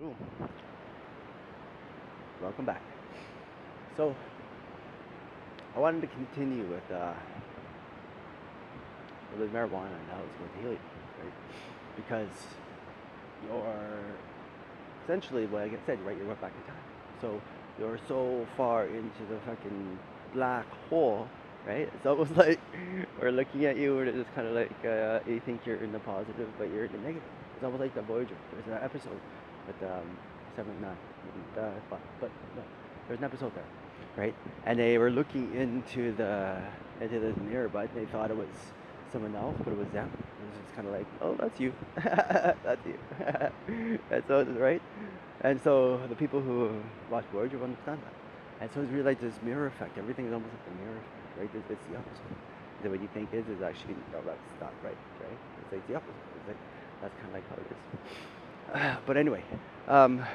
Ooh, welcome back. So, I wanted to continue with marijuana and how it's going to heal you, right? Because you're essentially, like I said, right, you went back in time. So, you're so far into the fucking black hole, right? It's almost like we're looking at you, and it's kind of like you think you're in the positive, but you're in the negative. It's almost like the Voyager. There's an episode with 7 9, but no, there's an episode there, right? And they were looking into this mirror, but they thought it was someone else, but it was them. It was just kind of like, oh, that's you, that's you. And so, right? And so the people who watch Voyager will understand that. And so it's really like this mirror effect. Everything is almost like a mirror effect, right? It's the opposite. The what you think is actually, no, that's not right, right? It's like the opposite. It's like, that's kind of like how it is. But anyway, um,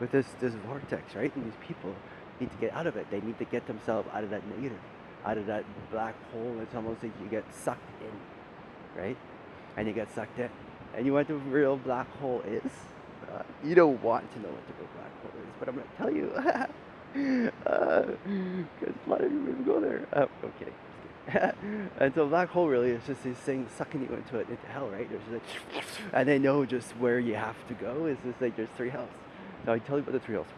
with this vortex, right? And these people need to get out of it. They need to get themselves out of that negative, out of that black hole. It's almost like you get sucked in, right? And you get sucked in. And you know what the real black hole is? You don't want to know what the real black hole is, but I'm going to tell you. Because a lot of you people go there. I'm kidding. And so black hole really is just these things sucking you into hell, right? There's just like, and they know just where you have to go. It's just like there's three hells. So I tell you about the three hells.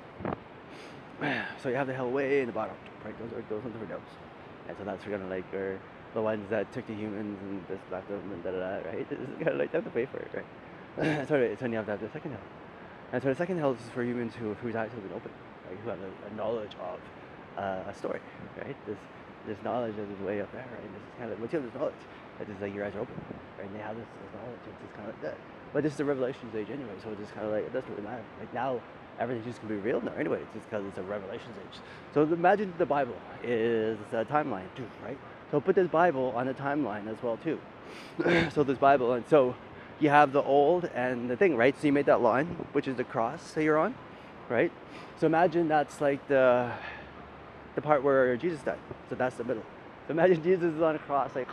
So you have the hell way in the bottom, right? Those ones are nose. And so that's kind of like the ones that took the humans and just left them and da da da, right? It's kind of like they have to pay for it, right? So it's when you have to have the second hell. And so the second hell is for humans whose eyes have been open, right? Who have a knowledge of a story, right? This knowledge that is way up there, right? This is kind of once you have this knowledge, it's just like your eyes are open, right? And they have this knowledge. It's just kind of like that. But this is the Revelations age anyway, so it's just kind of like it doesn't really matter. Like now, everything's just gonna be real now anyway. It's just because it's a Revelations age. So imagine the Bible is a timeline too, right? So put this Bible on a timeline as well too. So this Bible, and so you have the old and the thing, right? So you made that line, which is the cross that you're on, right? So imagine that's like the part where Jesus died. So that's the middle. So imagine Jesus is on a cross, like,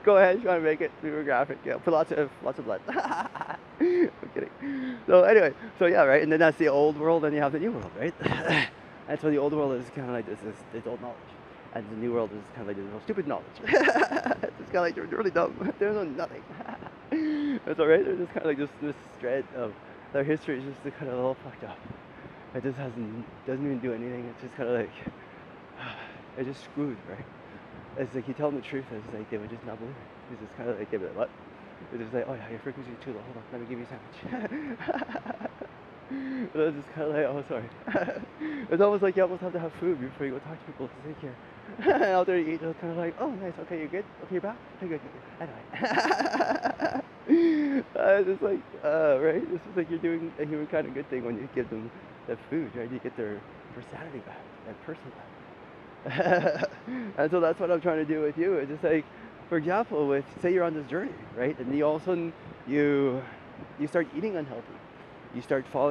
go ahead, if you want to make it super graphic. Yeah, put lots of blood. I'm kidding. So anyway, so yeah, right, and then that's the old world, and you have the new world, right? And so the old world is kind of like this old knowledge, and the new world is kind of like this stupid knowledge. It's kind of like they're really dumb. They know nothing. That's all right. They're just kind of like this thread of their history is just kind of all fucked up. It just doesn't even do anything. It's just kind of like it's just screwed, right? It's like you tell them the truth, it's like they would just not believe it. It's just kind of like give it what? It's just like, oh yeah, your frequency is too low. Hold on, let me give you a sandwich. But it's just kind of like, oh sorry. It's almost like you almost have to have food before you go talk to people to take care. And out there you eat, it's kind of like, oh nice, okay, you're good, okay, you're back, okay, good. Anyway, it's just like, right? It's just like you're doing a human kind of good thing when you give them the food, right? You get their sanity back, that person back. And so that's what I'm trying to do with you. It's just like, for example, with say you're on this journey, right? And you all of a sudden you start eating unhealthy. You follow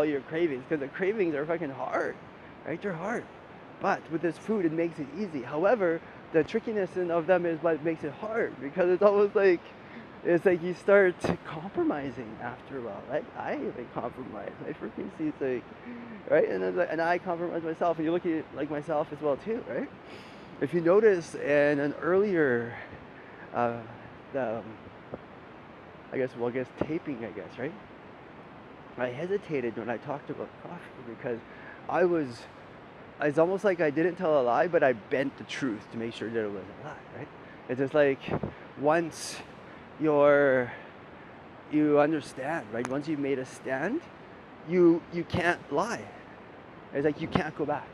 your cravings because the cravings are fucking hard, right? They're hard. But with this food, it makes it easy. However, the trickiness of them is what makes it hard because it's like you start compromising after a while, right? I even compromise. My frequency is like, right? And I compromise myself, and you're looking at like myself as well too, right? If you notice in an earlier, the, I guess taping, right? I hesitated when I talked about coffee because I was, it's almost like I didn't tell a lie, but I bent the truth to make sure that it wasn't a lie, right? It's just like once you understand, right? Once you've made a stand, you can't lie. It's like you can't go back.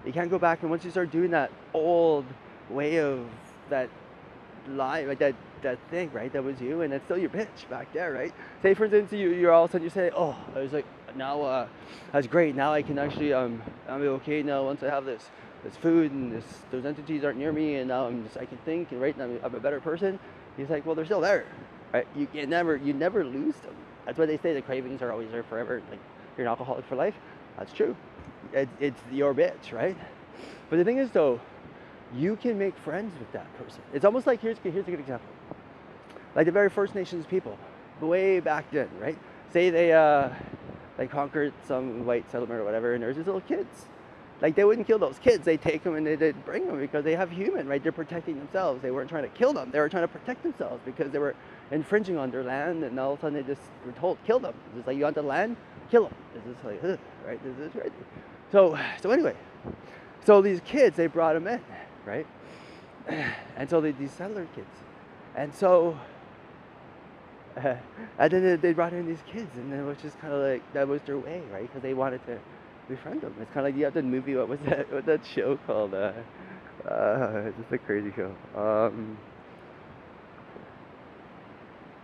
You can't go back, and once you start doing that old way of that lie, like that thing, right? That was you, and that's still your bitch back there, right? Say for instance, you're all of a sudden you say, oh, I was like, now that's great. Now I can actually I'm okay now once I have this food and those entities aren't near me, and now I can think and right, and I'm a better person. He's like, well, they're still there, right? You never lose them. That's why they say the cravings are always there forever. Like you're an alcoholic for life. That's true. It's your bitch, right? But the thing is though, you can make friends with that person. It's almost like here's a good example. Like the very First Nations people. way back then, right? Say they conquered some white settlement or whatever, and there's these little kids. Like, they wouldn't kill those kids. They take them and they'd bring them because they have human, right? They're protecting themselves. They weren't trying to kill them. They were trying to protect themselves because they were infringing on their land, and all of a sudden they just were told, kill them. It's just like, you want the land? Kill them. It's just like, ugh, right? This is right. So anyway, so these kids, they brought them in, right? And so these settler kids. And so, and then they brought in these kids, and it was just kind of like, that was their way, right? Because they wanted to befriend them. It's kind of like, you have the movie, what was that show called? It's just a crazy show.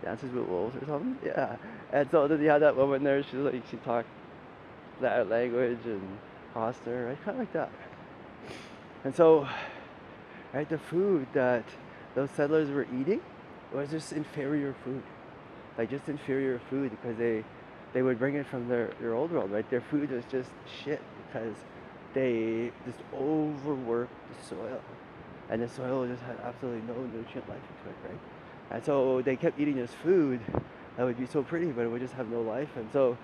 Dances with Wolves or something? Yeah. And so then you have that woman there, she talked that language and Coster, right? Kind of like that. And so, right, the food that those settlers were eating was just inferior food. Like, just inferior food, because they would bring it from their old world, right? Their food was just shit because they just overworked the soil. And the soil just had absolutely no nutrient life into it, right? And so they kept eating this food that would be so pretty, but it would just have no life. And so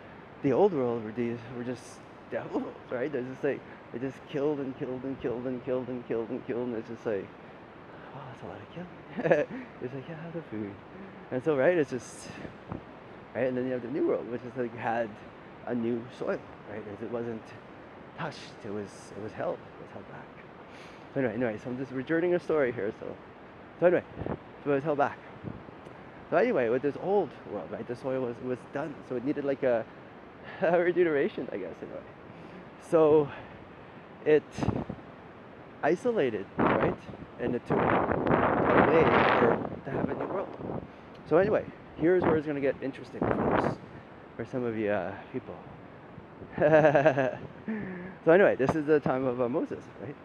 the old world were just devils, right? They're just like, they just killed and killed and killed and killed and killed and killed, and it's just like, oh, that's a lot of killing. It's like, yeah, the food. And so, right, it's just, right, and then you have the new world, which is like, had a new soil, right? As it wasn't touched, it was held back. So anyway, so we're journeying a story here, so anyway, so it was held back. So anyway, with this old world, right, the soil was done, so it needed like a regeneration, I guess, in a way. So it isolated, right, and it took a way to have a new world. So anyway, here's where it's going to get interesting for some of you people. So anyway, this is the time of Moses, right?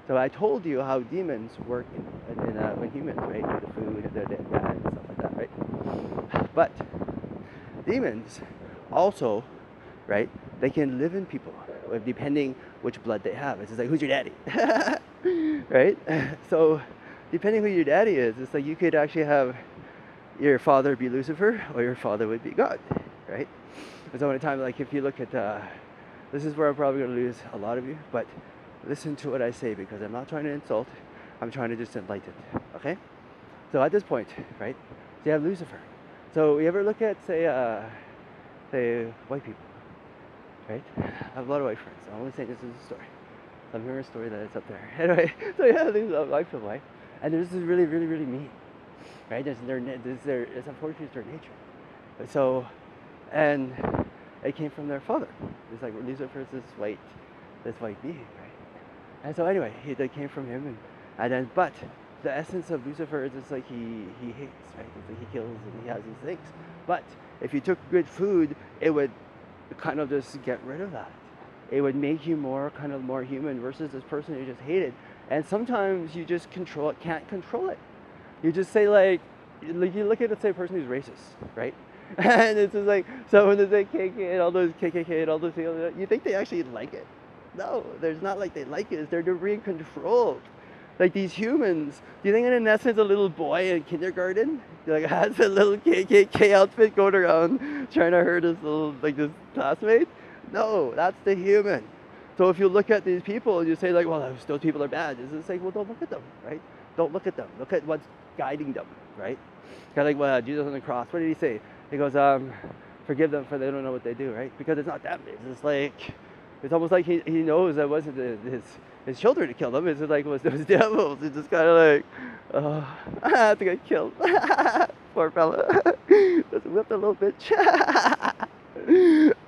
So I told you how demons work when humans, right, with the food and their dead guys and stuff like that, right? But demons also, right, they can live in people, depending which blood they have. It's just like, who's your daddy? Right? So depending who your daddy is, it's like you could actually have your father be Lucifer, or your father would be God, right? So many times, like, if you look at, this is where I'm probably going to lose a lot of you, but listen to what I say, because I'm not trying to insult, I'm trying to just enlighten, okay? So at this point, right, so you have Lucifer. So you ever look at, say white people, right? I have a lot of white friends. I'm only saying this is a story. So I'm hearing a story that it's up there. Anyway, so yeah, these are white people, right? And this is really, really, really mean, right? It's unfortunately it's their nature. So, and it came from their father. It's like Lucifer is this white being, right? And so anyway, they came from him, and then, but the essence of Lucifer is just like he hates, right? It's like he kills and he has these things. But if you took good food, it would kind of just get rid of that. It would make you more human versus this person you just hated. And sometimes you just can't control it. You just say like you look at, let's say, a person who's racist, right? And it's just like, so when they say KK and all those KKK and all those things, you think they actually like it? No, there's not like they like it. They're being controlled. Like these humans, do you think in essence a little boy in kindergarten like has a little KKK outfit going around trying to hurt his this classmate? No, that's the human. So if you look at these people and you say like, well, those people are bad, it's just like, well, don't look at them, right? Don't look at them. Look at what's guiding them, right? Kind of like well, Jesus on the cross. What did he say? He goes, forgive them for they don't know what they do, right? Because it's not them. It's just like, it's almost like he knows that wasn't his children to kill them. It's just like, it was those devils. It's just kind of like, oh, I have to get killed. Poor fella. Just whipped a little bitch.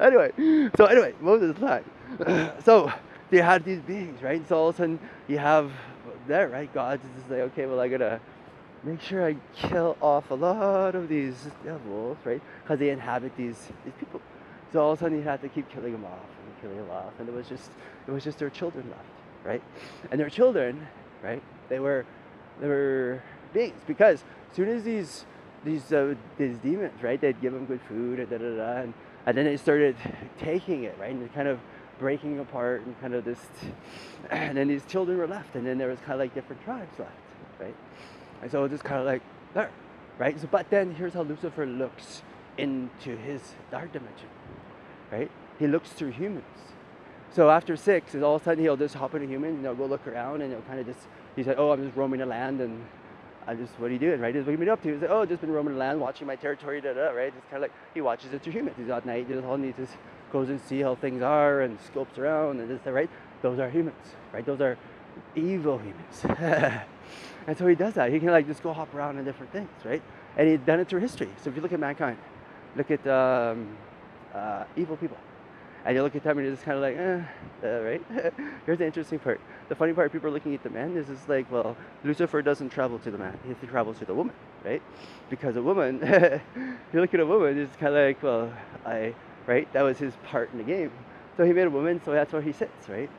Anyway, Moses' time. So they had these beings, right? So all of a sudden you have there, right? God's just like, okay, well, I gotta make sure I kill off a lot of these devils, right? Because they inhabit these people. So all of a sudden you have to keep killing them off, and it was just their children left, right? And their children, right? They were beings, because as soon as these demons, right? They'd give them good food and then they started taking it, right? And kind of breaking apart and kind of this, and then these children were left, and then there was kind of like different tribes left, right? And so it's just kind of like there, right? So, but then here's how Lucifer looks into his dark dimension, right? He looks through humans. So after 6, and all of a sudden he'll just hop into human, and he'll go look around, and he'll kind of just, he's like, oh, I'm just roaming the land, and I'm just, what are you doing, right? What are you been up to? He's like, oh, just been roaming the land, watching my territory, right? It's kind of like, he watches it through humans. He's at night, all he just goes and see how things are, and scopes around, and this, right? Those are humans, right? Those are evil humans. And so he does that. He can like just go hop around in different things, right? And he's done it through history. So if you look at mankind, look at evil people, and you look at them and you're just kind of like, right? Here's the interesting part. The funny part, people are looking at the man is just like, well, Lucifer doesn't travel to the man. He travels to the woman, right? Because a woman, if you look at a woman, it's kind of like, well, right? That was his part in the game. So he made a woman, so that's where he sits, right?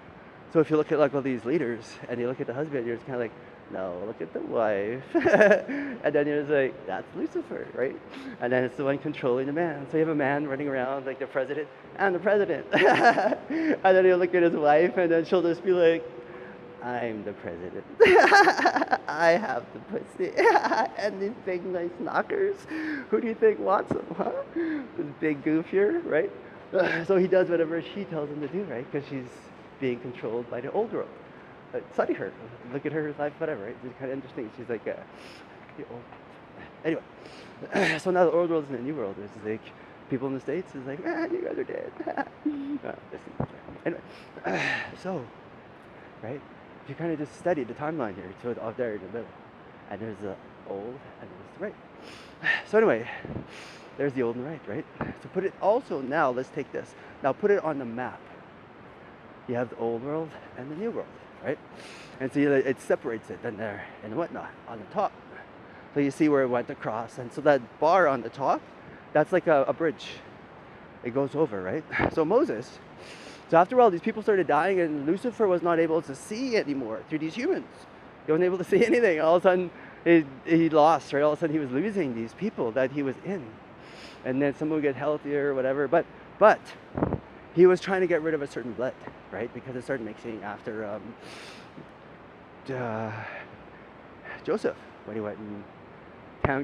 So if you look at like all these leaders and you look at the husband, you're just kind of like, no, look at the wife. And then you're just like, that's Lucifer, right? And then it's the one controlling the man. So you have a man running around like the president and the president. And then he'll look at his wife, and then she'll just be like, I'm the president. I have the pussy. And these big nice knockers. Who do you think wants them, huh? This big goofier, right? So he does whatever she tells him to do, right? Because she's being controlled by the old world. Study her, look at her life, whatever, right? It's kind of interesting. She's like, anyway. So now the old world is in the new world. It's like, people in the States is like, you guys are dead. Anyway, so, right? If you kind of just study the timeline here, so it's out there in the middle. And there's the old and there's the right. So anyway, there's the old and the right? So put it also, now let's take this. Now put it on the map. You have the old world and the new world, right? And so it separates it then there and whatnot on the top. So you see where it went across. And so that bar on the top, that's like a bridge. It goes over, right? So Moses, so after all, these people started dying, and Lucifer was not able to see anymore through these humans. He wasn't able to see anything. All of a sudden, he lost, right? All of a sudden, he was losing these people that he was in. And then some would get healthier or whatever. But he was trying to get rid of a certain blood, right? Because it started mixing after Joseph, when he went and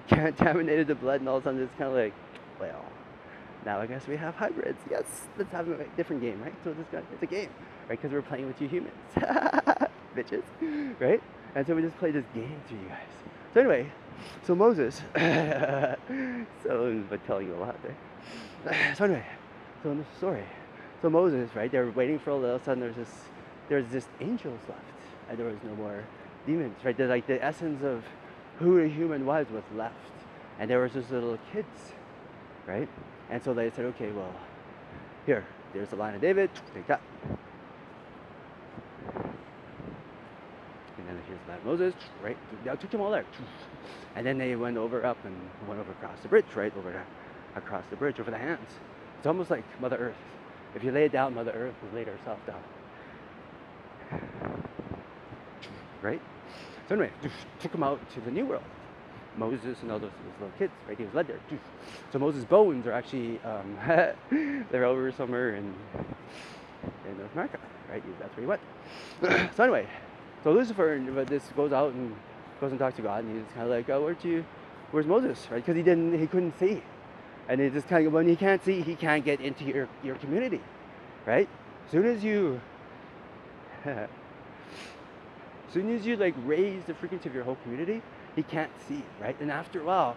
contaminated the blood, and all of a sudden it's kind of like, well, now I guess we have hybrids. Yes, let's have a different game, right? So it's a game, right? Because we're playing with you humans, bitches, right? And so we just played this game to you guys. So anyway, so Moses, so I've been telling you a lot there. So anyway, so in the story, so Moses, right? They were waiting for all of a sudden there's just angels left, and there was no more demons, right? They're like the essence of who a human was left, and there was just little kids, right? And so they said, okay, well, there's the line of David, take that. And then here's the line of Moses, right? They took them all there. And then they went over across the bridge, right? Across the bridge, over the hands. It's almost like Mother Earth. If you lay it down, Mother Earth will lay herself down. Right? So anyway, took them out to the new world. Moses and all those little kids, right? He was led there. So Moses' bones are actually, they're over somewhere in North America, right? That's where he went. So anyway, so Lucifer, this goes out and goes and talks to God, and he's kind of like, oh, where's Moses, right? Because he couldn't see. And it just kind of, when he can't see, he can't get into your community, right? As soon as you like raise the frequency of your whole community, he can't see, right? And after a while,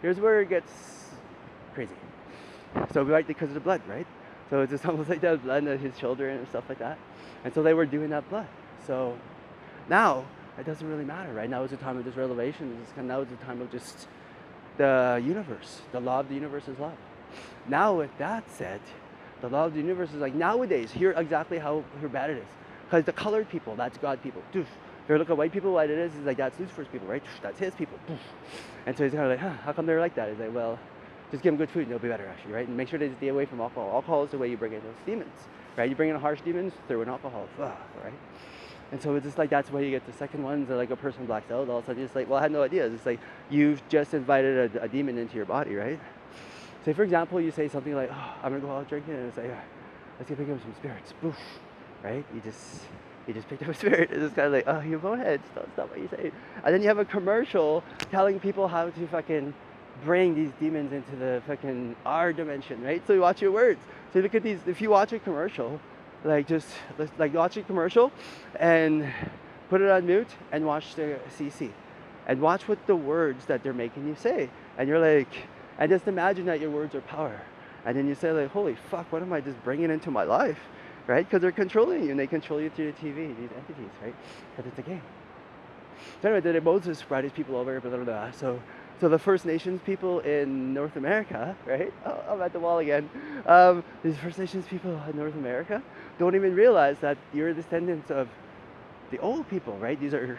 here's where it gets crazy. So right, because of the blood, right? So it's just almost like that blood of his children and stuff like that. And so they were doing that blood. So now it doesn't really matter, right? Now is the time of this revelation. Now is the time of just the universe. The law of the universe is love. Now with that said, the law of the universe is like nowadays, hear exactly how bad it is. Because the colored people, that's God people. If you look at white people, what it is like that's Lucifer's people, right? That's his people. And so he's kind of like, how come they're like that? He's like, well, just give them good food and they'll be better, actually, right? And make sure they stay away from alcohol. Alcohol is the way you bring in those demons, right? You bring in harsh demons, throw in alcohol, right? And so it's just like, that's why you get the second ones, like a person blacks out, all of a sudden it's like, well, I had no idea. It's like, you've just invited a demon into your body, right? Say, for example, you say something like, oh, I'm going to go out drinking, and it's like, let's go pick up some spirits, boof, right? You just picked up a spirit. It's just kind of like, oh, you boneheads, stop what you say. And then you have a commercial telling people how to fucking bring these demons into the fucking our dimension, right? So you watch your words. So you look at these. If you watch a commercial, like just like watch a commercial, and put it on mute and watch the CC, and watch what the words that they're making you say, and you're like, and just imagine that your words are power, and then you say like, holy fuck, what am I just bringing into my life, right? Because they're controlling you, and they control you through the TV, these entities, right? Because it's a game. So anyway, then Moses brought his people over, blah, blah, blah. So the First Nations people in North America, right? Oh, I'm at the wall again. These First Nations people in North America don't even realize that you're descendants of the old people, right? These are,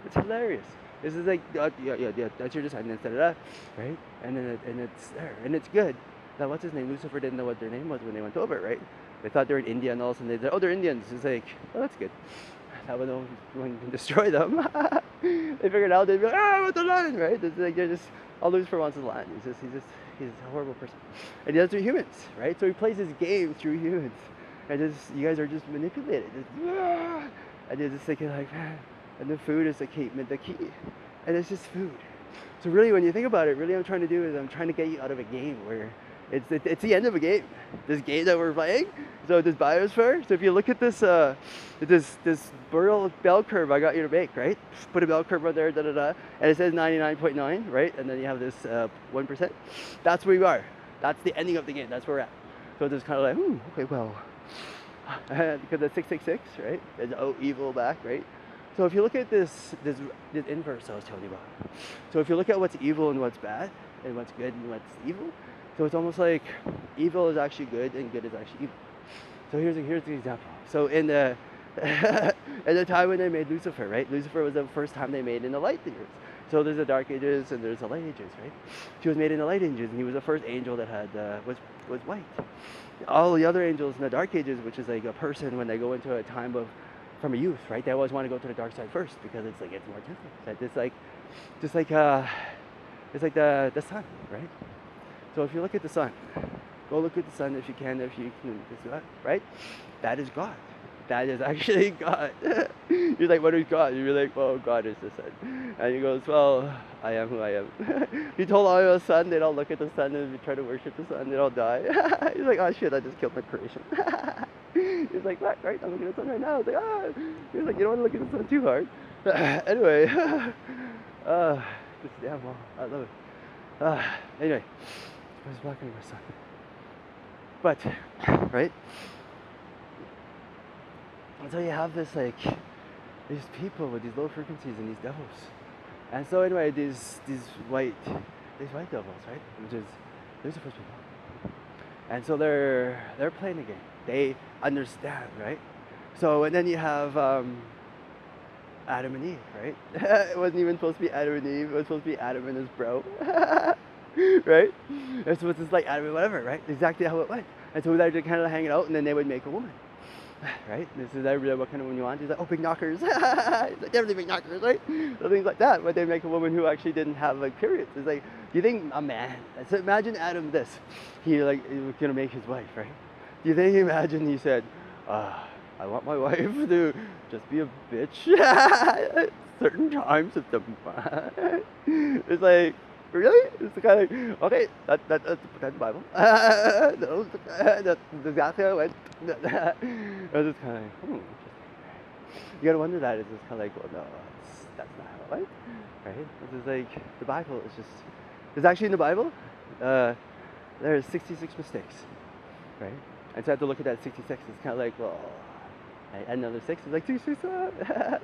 it's hilarious. This is like, yeah, that's your descendants, da, da, da, right? And then and it's there, and it's good. Now, what's his name? Lucifer didn't know what their name was when they went over, right? They thought they were in India, and all of a sudden they said, oh, they're Indians. It's like, oh, that's good. That would no one can destroy them. They figured out, they'd be like, ah, I want the land, right? It's like they're just, all Lucifer wants is land. He's a horrible person. And he does it through humans, right? So he plays his game through humans. And just, you guys are just manipulated. And you're just thinking like, man, and the food is the key. And it's just food. So really, when you think about it, really what I'm trying to do is I'm trying to get you out of a game where it's the end of a game. This game that we're playing. So this biosphere. So if you look at this this bell curve I got you to make, right? Put a bell curve right there, da da da, and it says 99.9, right? And then you have this 1%. That's where we are. That's the ending of the game. That's where we're at. So it's kind of like, okay, well, because it's 666, right? It's evil back, right? So if you look at this inverse I was telling you about. So if you look at what's evil and what's bad, and what's good and what's evil, so it's almost like evil is actually good and good is actually evil. So here's the example. So in the at the time when they made Lucifer, right? Lucifer was the first time they made in the light years. So there's the dark ages and there's the light ages, right? She was made in the light ages, and he was the first angel that had was white. All the other angels in the dark ages, which is like a person when they go into a time of from a youth, right? They always want to go to the dark side first because it's like it's more tempting. It's like the sun, right? So if you look at the sun, go look at the sun if you can, right? That is God. That is actually God. You're like, what is God? You're like, well, God is the sun. And he goes, well, I am who I am. You told all the sun, they'd all look at the sun and try to worship the sun, they'd all die. He's like, oh shit, I just killed my creation. He's like, what, right? I'm looking at the sun right now. I was like, ah. He's like, you don't want to look at the sun too hard. Anyway, this damn wall, I love it. Anyway, I was blocking my son. But, right? And so you have this like these people with these low frequencies and these devils. And so anyway, these white devils, right? Which is Lucifer's people. And so they're playing the game. They understand, right? So and then you have Adam and Eve, right? It wasn't even supposed to be Adam and Eve, it was supposed to be Adam and his bro. Right? It's supposed to like Adam and whatever, right? Exactly how it went. And so they're kind of hanging out, and then they would make a woman. Right? This is really what kind of woman you want. He's like, oh, big knockers. He's like, definitely big knockers, right? So things like that. But they make a woman who actually didn't have like periods. It's like, do you think a man? So imagine Adam this. He was gonna make his wife, right? Do you think? Imagine he said, I want my wife to just be a bitch at certain times of the month. It's like. Really? It's kind of like, okay, that's the Bible. That's exactly how it went. I was just kind of like, interesting. You gotta wonder that. It's just kind of like, well, no, that's not how it went. Right? It's just like, the Bible is just, there's actually in the Bible, there's 66 mistakes. Right? And so I have to look at that 66. It's kind of like, well, another 6 is like 66. It's kind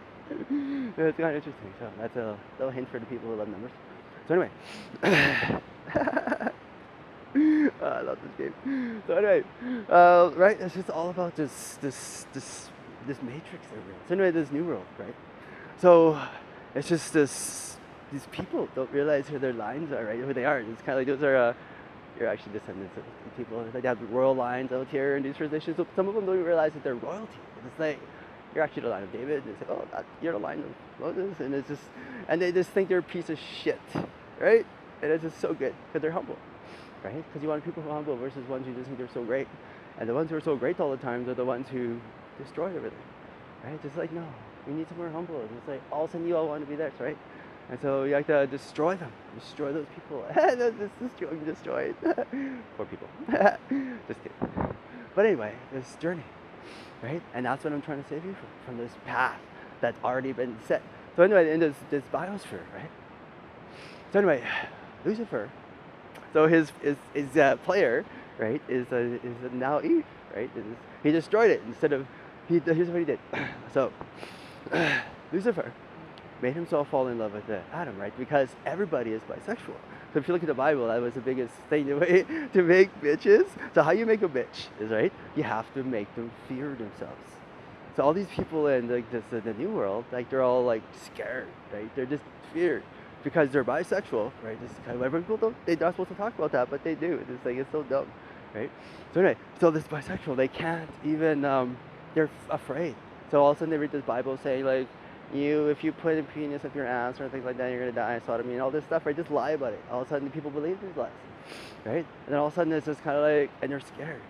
of interesting. So that's a little hint for the people who love numbers. So anyway, I love this game. So anyway, right? It's just all about this matrix that we're in. So anyway, this new world, right? So it's just these people don't realize who their lines are, right? Who they are. It's kind of like those are you're actually descendants of people. They have royal lines out here in these traditions. So some of them don't even realize that they're royalty. It's like you're actually the line of David. They say, oh, you're the line of Moses, and it's just, and they just think they're a piece of shit, right? And it's just so good because they're humble, right? Because you want people who are humble versus ones who just think they're so great, and the ones who are so great all the time are the ones who destroy everything, right? Just like, no, we need some more humble. It's like all of a sudden you all want to be this, right? And so you have to destroy them, destroy those people. Destroyed. Poor people. Just kidding. But anyway, this journey, right? And that's what I'm trying to save you from this path that's already been set. So anyway, in this biosphere, right? So anyway, Lucifer. So his player, right, is now Eve, right? He destroyed it instead of here's what he did. So Lucifer made himself fall in love with Adam, right? Because everybody is bisexual. So if you look at the Bible, that was the biggest thing to make bitches. So how you make a bitch is, right, you have to make them fear themselves. So all these people in like the new world, like they're all like scared, right? They're just feared because they're bisexual, right? Just kind of people they're not supposed to talk about that, but they do. It's like it's so dumb, right? So anyway, so this bisexual, they can't even they're afraid. So all of a sudden they read this Bible saying like, if you put a penis up your ass or things like that, you're gonna die, sodomy, and all this stuff, right? Just lie about it. All of a sudden, people believe these lies, right? And then all of a sudden, it's just kind of like, and they're scared,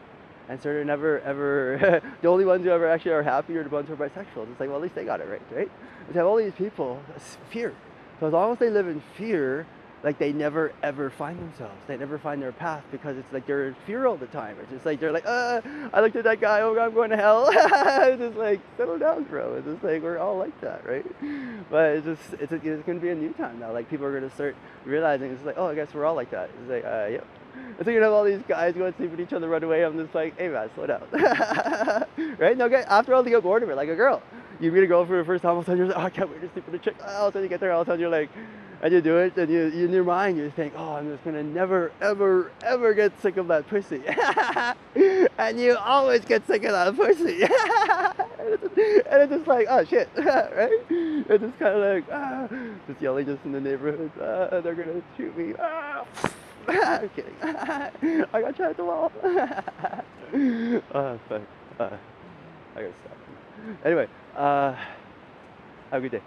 and so they're never ever. The only ones who ever actually are happy are the ones who are bisexuals. It's like, well, at least they got it right, right? But you have all these people fear. So as long as they live in fear, like they never ever find themselves. They never find their path because it's like they're in fear all the time. It's just like they're like, I looked at that guy, oh God, I'm going to hell. It's just like, settle down, bro. It's just like we're all like that, right? But it's going to be a new time now. Like people are going to start realizing it's like, oh, I guess we're all like that. It's like, yep. And so you're gonna have all these guys going to sleep with each other, run away. I'm just like, hey man, slow down, right? No, okay. After all, they get bored of it, like a girl. You meet a girl for the first time, all of a sudden you're like, oh, I can't wait to sleep with a chick. All of a sudden you get there, all of a sudden you're like, and you do it, and you in your mind you think, oh, I'm just gonna never, ever, ever get sick of that pussy, and you always get sick of that pussy, and it's just like, oh shit, right? It's just kind of like, just yelling just in the neighborhood, they're gonna shoot me. I'm kidding. I got shot at the wall. Fuck. I gotta stop. Anyway, have a good day.